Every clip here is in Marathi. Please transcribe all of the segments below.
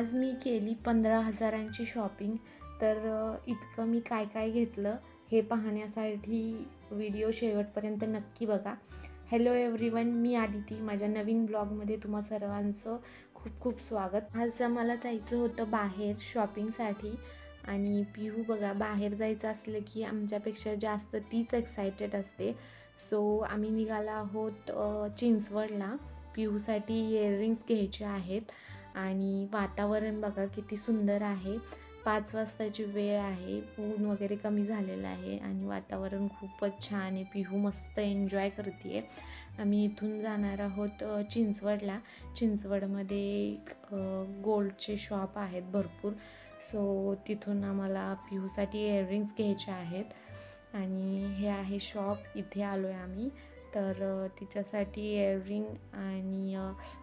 आज मी केली 15,000ची शॉपिंग। तर इतकं मी काय काय घेतलं हे पाहण्यासाठी व्हिडिओ शेवटपर्यंत नक्की बघा। हॅलो एव्हरीवन, मी आदिती। माझ्या नवीन ब्लॉगमध्ये तुम्हा सर्वांचं खूप खूप स्वागत। आज मला जायचं होतं बाहेर शॉपिंगसाठी आणि पिहू बघा, बाहेर जायचं असलं की आमच्यापेक्षा जास्त तीच एक्सायटेड असते। सो आम्ही निघालो आहोत चिंचवडला। पिहूसाठी इयरिंग्स घ्यायचे आहेत आणि वातावरण बघा किती सुंदर आहे। 5 वाजताची वेळ आहे, ऊन वगैरे कमी झालेलं आहे आणि वातावरण खूपच छान आहे। पिहू मस्त एन्जॉय करते। आम्ही इथून जाणार आहोत चिंचवडला। चिंचवडमध्ये गोल्डचे शॉप आहेत भरपूर। सो तिथून आम्हाला पिहूसाठी इयरिंग्स घ्यायचे आहेत आणि हे आहे शॉप, इथे आलो आहे आम्ही। तर तिच्यासाठी इयरिंग आणि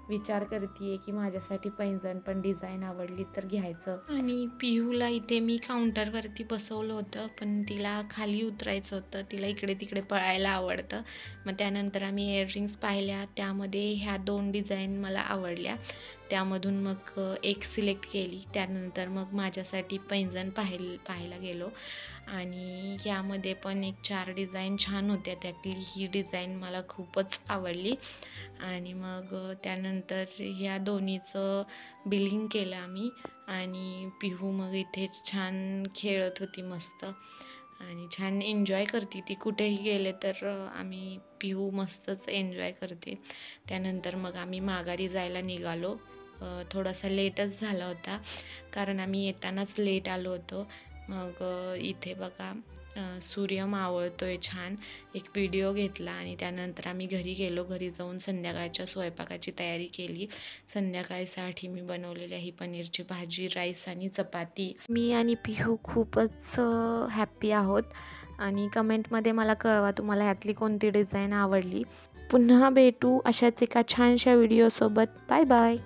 विचार करते की माझ्यासाठी पैंजण पण डिझाईन आवडली तर घ्यायचं। आणि पिहूला इथे मी काउंटरवरती बसवलं होतं, पण तिला खाली उतरायचं होतं। तिला इकडे तिकडे पळायला आवडतं। मग त्यानंतर आम्ही इयरिंग्स पाहिल्या, त्यामध्ये ह्या 2 डिझाईन मला आवडल्या। त्यामधून मग एक सिलेक्ट केली। त्यानंतर मग माझ्यासाठी पैंजण पाहायला गेलो आणि यामध्ये पण एक 4 डिझाईन छान होत्या। त्यातली ही डिझाईन मला खूपच आवडली आणि मग त्यानंतर ह्या दोन्हीचं बिलिंग केलं आम्ही आणि पिहू मग इथेच छान खेळत होती मस्त आणि छान एन्जॉय करते ती। कुठेही गेले तर आम्ही पिहू मस्तच एन्जॉय करते। त्यानंतर मग आम्ही माघारी जायला निघालो। थोडासा लेटच झाला होता कारण आम्ही येतानाच लेट आलो होतो। मग इथे बघा सूर्य मावळतोय छान। एक व्हिडिओ घेतला आणि त्यानंतर आम्ही घरी गेलो। घरी जाऊन संध्याकाळच्या स्वयंपाकाची तयारी केली। संध्याकाळसाठी मी बनवलेली ही पनीरची भाजी, राईस आणि चपाती। मी आणि पिहू खूपच हॅप्पी आहोत आणि कमेंटमध्ये मला कळवा तुम्हाला ह्यातली कोणती डिझाईन आवडली। पुन्हा भेटू अशाच एका छानशा व्हिडिओसोबत। Bye bye.